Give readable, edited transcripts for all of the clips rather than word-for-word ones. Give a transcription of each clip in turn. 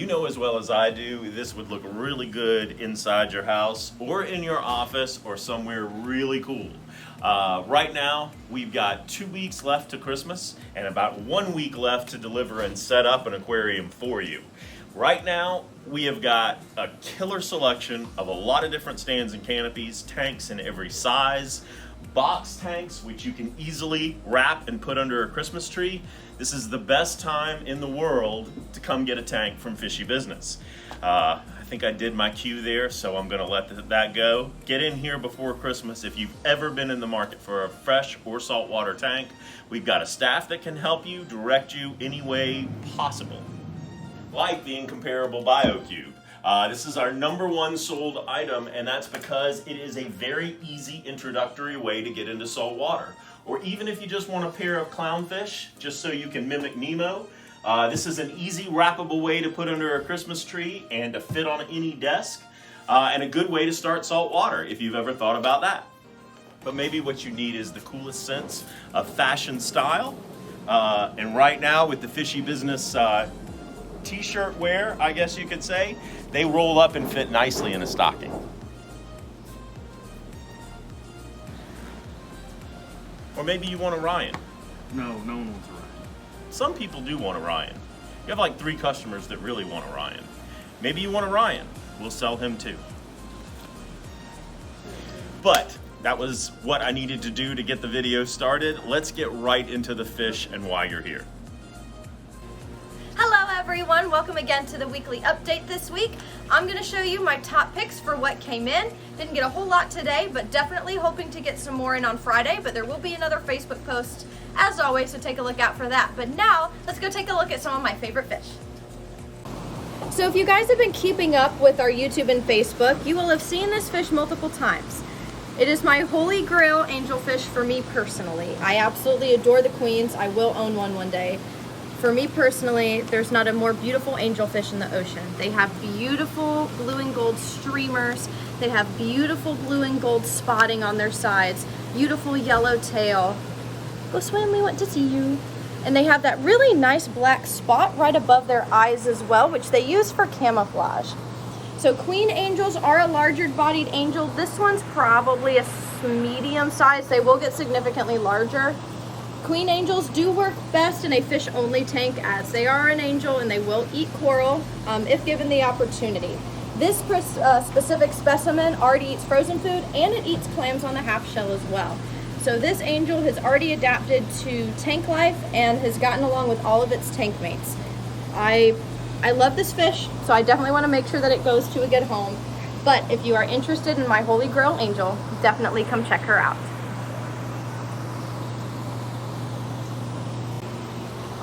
know as well as I do, this would look really good inside your house or in your office or somewhere really cool. Right now, we've got 2 weeks left to Christmas and about 1 week left to deliver and set up an aquarium for you. Right now, we have got a killer selection of a lot of different stands and canopies, tanks in every size, box tanks which you can easily wrap and put under a Christmas tree. This is the best time in the world to come get a tank from Fishy Business. I think I did my cue there, so I'm going to let that go. Get in here before Christmas if you've ever been in the market for a fresh or saltwater tank. We've got a staff that can help you, direct you any way possible. Like the incomparable BioCube. This is our #1 sold item, and that's because it is a very easy introductory way to get into saltwater. Or even if you just want a pair of clownfish, just so you can mimic Nemo, this is an easy wrappable way to put under a Christmas tree and to fit on any desk, and a good way to start saltwater if you've ever thought about that. But maybe what you need is the coolest sense of fashion style, and right now with the Fishy Business t-shirt wear, I guess you could say, they roll up and fit nicely in a stocking. Or maybe you want a Ryan. No one wants a Ryan. Some people do want a Ryan. You have like 3 customers that really want a Ryan. Maybe you want a Ryan. We'll sell him too. But that was what I needed to do to get the video started. Let's get right into the fish and why you're here. Hello everyone, welcome again to the weekly update this week. I'm going to show you my top picks for what came in. Didn't get a whole lot today, but definitely hoping to get some more in on Friday, but there will be another Facebook post as always, so take a look out for that. But now, let's go take a look at some of my favorite fish. So if you guys have been keeping up with our YouTube and Facebook, you will have seen this fish multiple times. It is my holy grail angelfish for me personally. I absolutely adore the queens. I will own one day. For me personally, there's not a more beautiful angelfish in the ocean. They have beautiful blue and gold streamers. They have beautiful blue and gold spotting on their sides. Beautiful yellow tail. Go swim, we want to see you. And they have that really nice black spot right above their eyes as well, which they use for camouflage. So queen angels are a larger bodied angel. This one's probably a medium size. They will get significantly larger. Queen angels do work best in a fish-only tank as they are an angel and they will eat coral if given the opportunity. This specific specimen already eats frozen food and it eats clams on the half shell as well. So this angel has already adapted to tank life and has gotten along with all of its tank mates. I love this fish, so I definitely want to make sure that it goes to a good home. But if you are interested in my holy grail angel, definitely come check her out.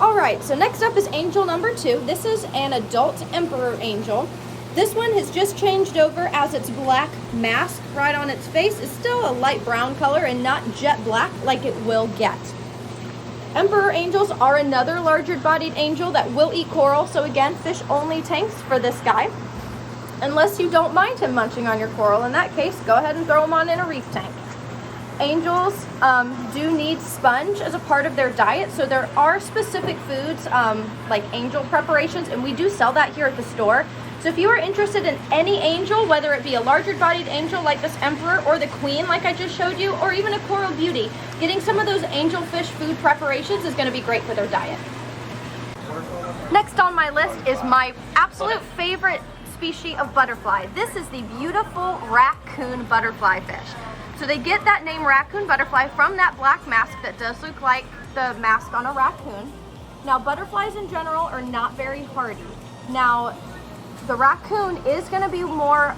Alright, so next up is angel #2. This is an adult emperor angel. This one has just changed over as its black mask right on its face is still a light brown color and not jet black like it will get. Emperor angels are another larger bodied angel that will eat coral, so again, fish only tanks for this guy. Unless you don't mind him munching on your coral, in that case, go ahead and throw him on in a reef tank. Angels do need sponge as a part of their diet, so there are specific foods like angel preparations, and we do sell that here at the store. So if you are interested in any angel, whether it be a larger bodied angel like this emperor or the queen like I just showed you, or even a coral beauty, getting some of those angelfish food preparations is going to be great for their diet. Next on my list is my absolute favorite species of butterfly. This is the beautiful raccoon butterfly fish. So they get that name raccoon butterfly from that black mask that does look like the mask on a raccoon. Now butterflies in general are not very hardy. Now the raccoon is going to be more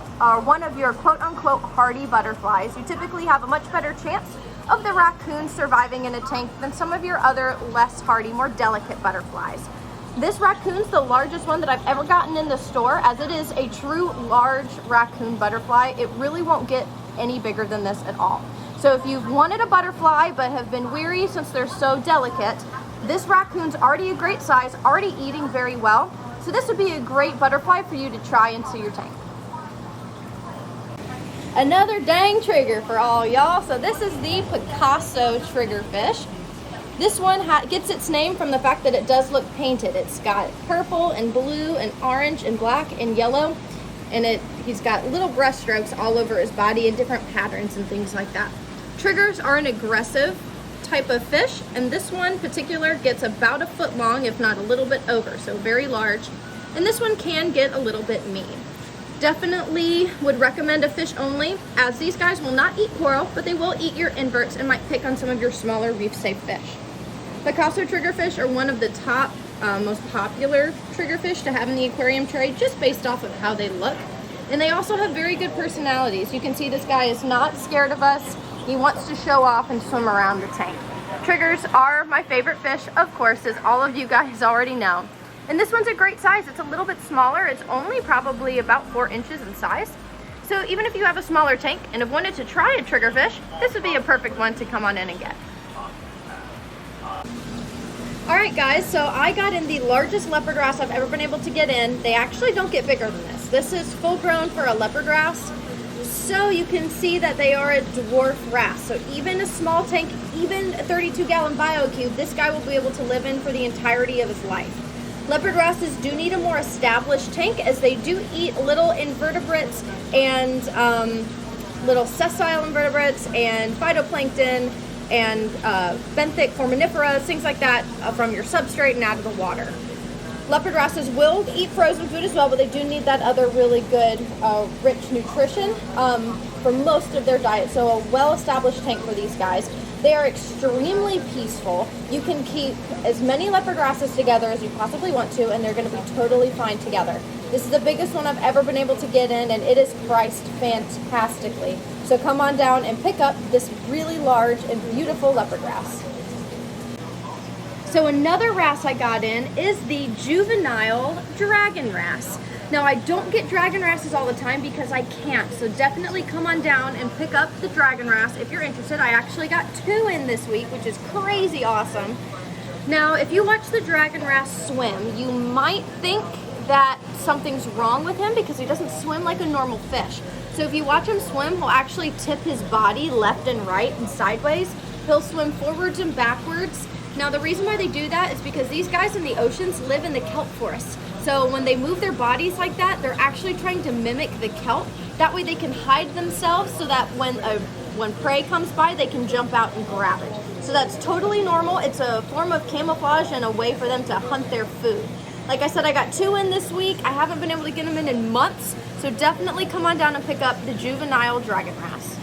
one of your quote-unquote hardy butterflies. You typically have a much better chance of the raccoon surviving in a tank than some of your other less hardy, more delicate butterflies. This raccoon's the largest one that I've ever gotten in the store, as it is a true large raccoon butterfly. It really won't get any bigger than this at all. So if you've wanted a butterfly but have been weary since they're so delicate, this raccoon's already a great size, already eating very well. So this would be a great butterfly for you to try into your tank. Another dang trigger for all y'all. So this is the Picasso triggerfish. This one gets its name from the fact that it does look painted. It's got purple and blue and orange and black and yellow, and he's got little brush strokes all over his body and different patterns and things like that. Triggers are an aggressive type of fish, and this one in particular gets about a foot long, if not a little bit over, so very large. And this one can get a little bit mean. Definitely would recommend a fish only, as these guys will not eat coral, but they will eat your inverts and might pick on some of your smaller reef-safe fish. Picasso triggerfish are one of the top, most popular triggerfish to have in the aquarium trade, just based off of how they look. And they also have very good personalities. You can see this guy is not scared of us. He wants to show off and swim around the tank. Triggers are my favorite fish, of course, as all of you guys already know. And this one's a great size. It's a little bit smaller. It's only probably about 4 inches in size. So even if you have a smaller tank and have wanted to try a triggerfish, this would be a perfect one to come on in and get. Alright guys, so I got in the largest leopard wrasse I've ever been able to get in. They actually don't get bigger than this. This is full grown for a leopard wrasse. So you can see that they are a dwarf wrasse. So even a small tank, even a 32-gallon biocube, this guy will be able to live in for the entirety of his life. Leopard wrasses do need a more established tank, as they do eat little invertebrates and little sessile invertebrates and phytoplankton and benthic foraminifera, things like that from your substrate and out of the water. Leopard wrasses will eat frozen food as well, but they do need that other really good, rich nutrition for most of their diet. So a well-established tank for these guys. They are extremely peaceful. You can keep as many leopard wrasses together as you possibly want to, and they're going to be totally fine together. This is the biggest one I've ever been able to get in, and it is priced fantastically. So come on down and pick up this really large and beautiful leopard wrasse. So another wrasse I got in is the juvenile dragon wrasse. Now I don't get dragon wrasses all the time because I can't, so definitely come on down and pick up the dragon wrasse if you're interested. I actually got 2 in this week, which is crazy awesome. Now if you watch the dragon wrasse swim, you might think that something's wrong with him because he doesn't swim like a normal fish. So if you watch him swim, he'll actually tip his body left and right and sideways. He'll swim forwards and backwards. Now the reason why they do that is because these guys in the oceans live in the kelp forests. So when they move their bodies like that, they're actually trying to mimic the kelp. That way they can hide themselves so that when prey comes by, they can jump out and grab it. So that's totally normal. It's a form of camouflage and a way for them to hunt their food. Like I said, I got 2 in this week. I haven't been able to get them in months. So definitely come on down and pick up the juvenile dragon wrasse.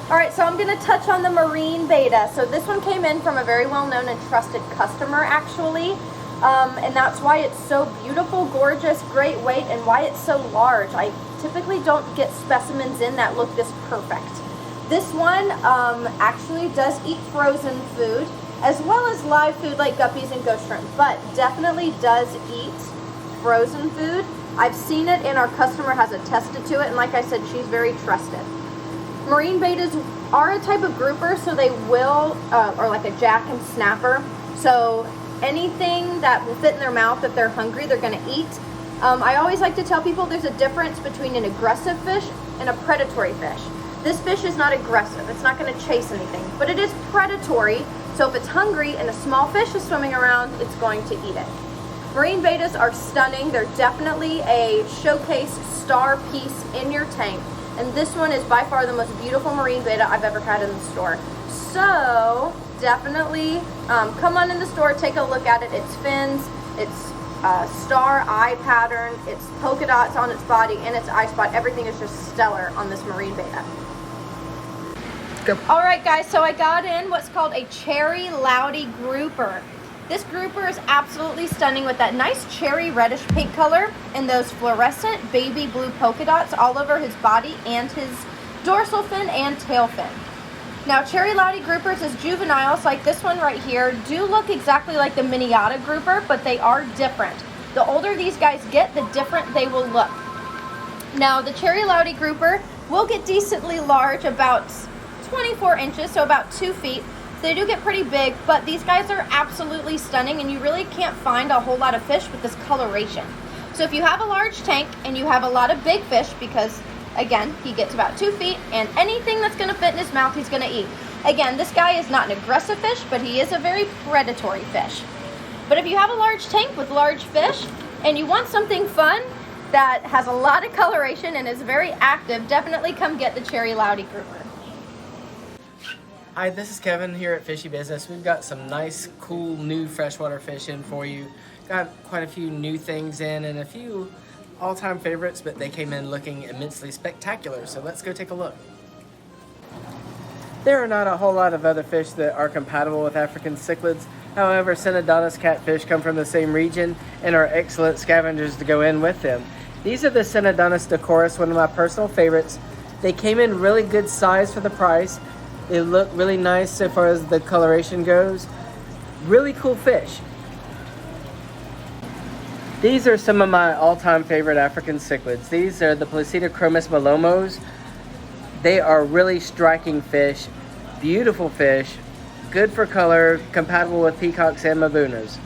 Alright, so I'm going to touch on the marine betta. So this one came in from a very well-known and trusted customer actually. And that's why it's so beautiful, gorgeous, great weight, and why it's so large. I typically don't get specimens in that look this perfect. This one actually does eat frozen food, as well as live food like guppies and ghost shrimp, but definitely does eat frozen food. I've seen it, and our customer has attested to it, and like I said, she's very trusted. Marine bettas are a type of grouper, so they will, or like a jack and snapper, so anything that will fit in their mouth if they're hungry, they're going to eat. I always like to tell people there's a difference between an aggressive fish and a predatory fish. This fish is not aggressive. It's not going to chase anything, but it is predatory. So if it's hungry and a small fish is swimming around, it's going to eat it. Marine bettas are stunning. They're definitely a showcase star piece in your tank. And this one is by far the most beautiful marine betta I've ever had in the store. So definitely come on in the store, take a look at it. Its fins, its star eye pattern, its polka dots on its body, and its eye spot. Everything is just stellar on this marine betta. Go. All right, guys, so I got in what's called a cherry LOUTI grouper. This grouper is absolutely stunning with that nice cherry reddish pink color and those fluorescent baby blue polka dots all over his body and his dorsal fin and tail fin. Now, cherry LOUTI groupers as juveniles, like this one right here, do look exactly like the miniata grouper, but they are different. The older these guys get, the different they will look. Now, the cherry LOUTI grouper will get decently large, about 24 inches, so about 2 feet. They do get pretty big, but these guys are absolutely stunning, and you really can't find a whole lot of fish with this coloration. So if you have a large tank and you have a lot of big fish, because again, he gets about 2 feet, and anything that's going to fit in his mouth, he's going to eat. Again, this guy is not an aggressive fish, but he is a very predatory fish. But if you have a large tank with large fish and you want something fun that has a lot of coloration and is very active, definitely come get the cherry LOUTI grouper. Hi, this is Kevin here at Fishy Business. We've got some nice, cool, new freshwater fish in for you. Got quite a few new things in and a few all-time favorites, but they came in looking immensely spectacular, so let's go take a look. There are not a whole lot of other fish that are compatible with African cichlids. However, SYNODONTIS catfish come from the same region and are excellent scavengers to go in with them. These are the SYNODONTIS DECORUS, one of my personal favorites. They came in really good size for the price. They look really nice so far as the coloration goes. Really cool fish. These are some of my all-time favorite African cichlids. These are the Placida-chromis malomos. They are really striking fish, beautiful fish, good for color, compatible with peacocks and mabunas.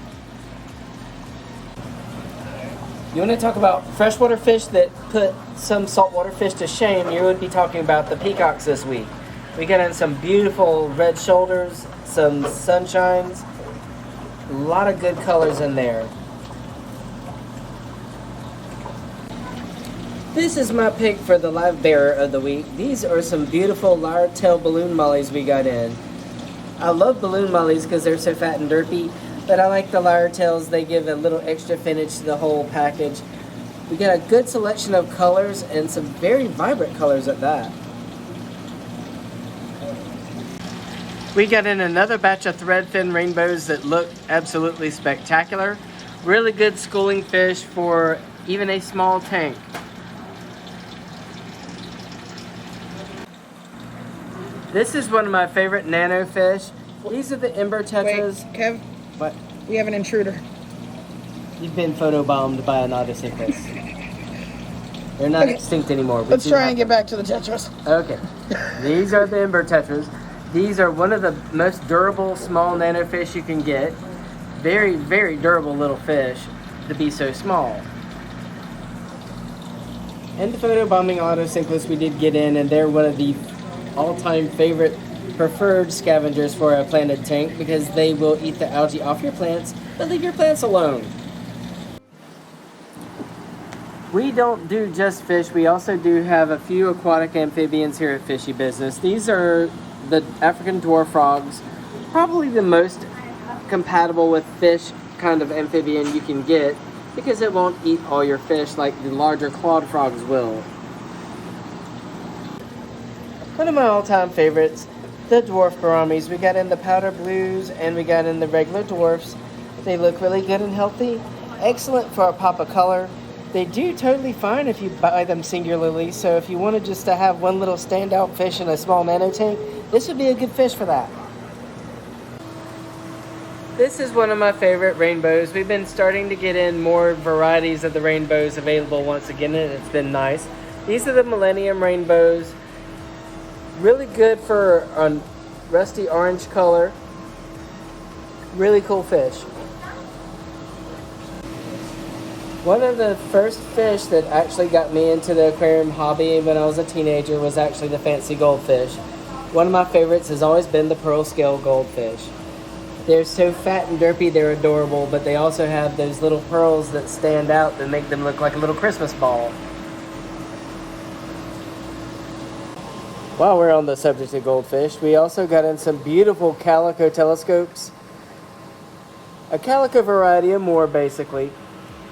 You want to talk about freshwater fish that put some saltwater fish to shame, you would be talking about the peacocks this week. We got in some beautiful red shoulders, some sunshines, a lot of good colors in there. This is my pick for the live bearer of the week. These are some beautiful LYRETAIL balloon mollies we got in. I love balloon mollies because they're so fat and derpy, but I like the LYRETAILs. They give a little extra finish to the whole package. We got a good selection of colors and some very vibrant colors at that. We got in another batch of THREADFIN rainbows that look absolutely spectacular. Really good schooling fish for even a small tank. This is one of my favorite nano fish. These are the EMBER TETRAS. Wait, Kev, What? we have an intruder. You've been photobombed by an Odysseus. They're not extinct anymore. Let's try and get back to the Tetras. Okay. These are the EMBER TETRAS. These are one of the most durable small nano fish you can get. Very, very durable little fish to be so small. And the photobombing Odysseus we did get in, and they're one of the all-time favorite preferred scavengers for a planted tank because they will eat the algae off your plants, but leave your plants alone. We don't do just fish, we also do have a few aquatic amphibians here at Fishy Business. These are the African dwarf frogs, probably the most compatible with fish kind of amphibian you can get because it won't eat all your fish like the larger clawed frogs will. One of my all-time favorites, the dwarf gouramis. We got in the powder blues and we got in the regular dwarfs. They look really good and healthy. Excellent for a pop of color. They do totally fine if you buy them singularly, so if you wanted just to have one little standout fish in a small nano tank, this would be a good fish for that. This is one of my favorite rainbows. We've been starting to get in more varieties of the rainbows available once again, and it's been nice. These are the Millennium rainbows. Really good for a rusty orange color. Really cool fish. One of the first fish that actually got me into the aquarium hobby when I was a teenager was actually the fancy goldfish. One of my favorites has always been the PEARLSCALE goldfish. They're so fat and derpy, they're adorable, but they also have those little pearls that stand out that make them look like a little Christmas ball. While we're on the subject of goldfish, we also got in some beautiful CALICO telescopes. A CALICO variety of more, basically.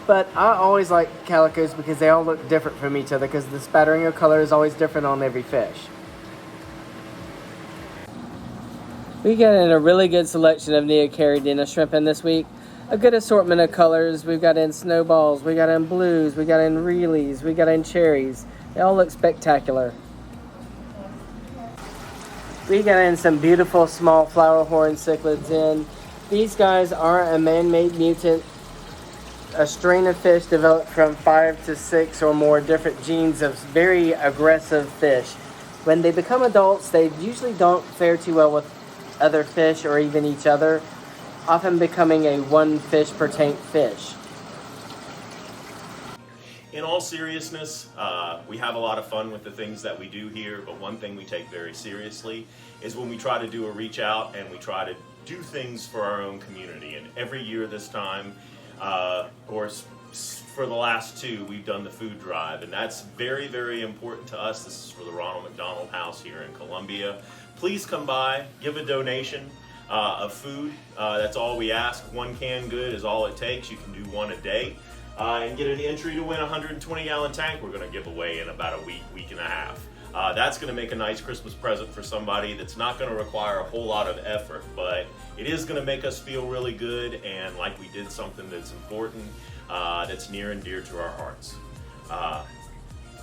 But I always like calicos because they all look different from each other because the spattering of color is always different on every fish. We got in a really good selection of NEOCARIDINA shrimp in this week. A good assortment of colors. We've got in snowballs, we got in blues, we got in reelies, we got in cherries. They all look spectacular. We got in some beautiful small flowerhorn cichlids in. These guys are a man-made mutant, a strain of fish developed from 5 to 6 or more different genes of very aggressive fish. When they become adults, they usually don't fare too well with other fish or even each other, often becoming a one fish per tank fish. in all seriousness, we have a lot of fun with the things that we do here, but one thing we take very seriously is when we try to do a reach out and we try to do things for our own community. And every year this time, or for the last 2, we've done the food drive, and that's very, very important to us. This is for the Ronald McDonald House here in Columbia. Please come by, give a donation of food. That's all we ask. 1 can good is all it takes. You can do 1 a day. And get an entry to win a 120-gallon tank we're going to give away in about a week and a half. That's going to make a nice Christmas present for somebody that's not going to require a whole lot of effort, but it is going to make us feel really good and like we did something that's important, that's near and dear to our hearts.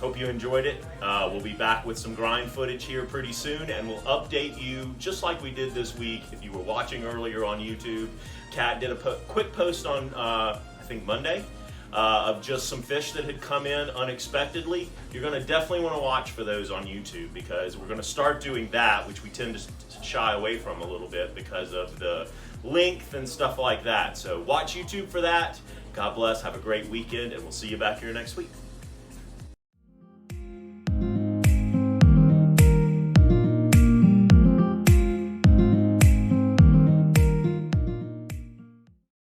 Hope you enjoyed it. We'll be back with some grind footage here pretty soon, and we'll update you just like we did this week. If you were watching earlier on YouTube, Kat did a quick post on, I think Monday, of just some fish that had come in unexpectedly. You're going to definitely want to watch for those on YouTube, because we're going to start doing that, which we tend to shy away from a little bit because of the length and stuff like that. So watch YouTube for that. God bless, have a great weekend, and we'll see you back here next week.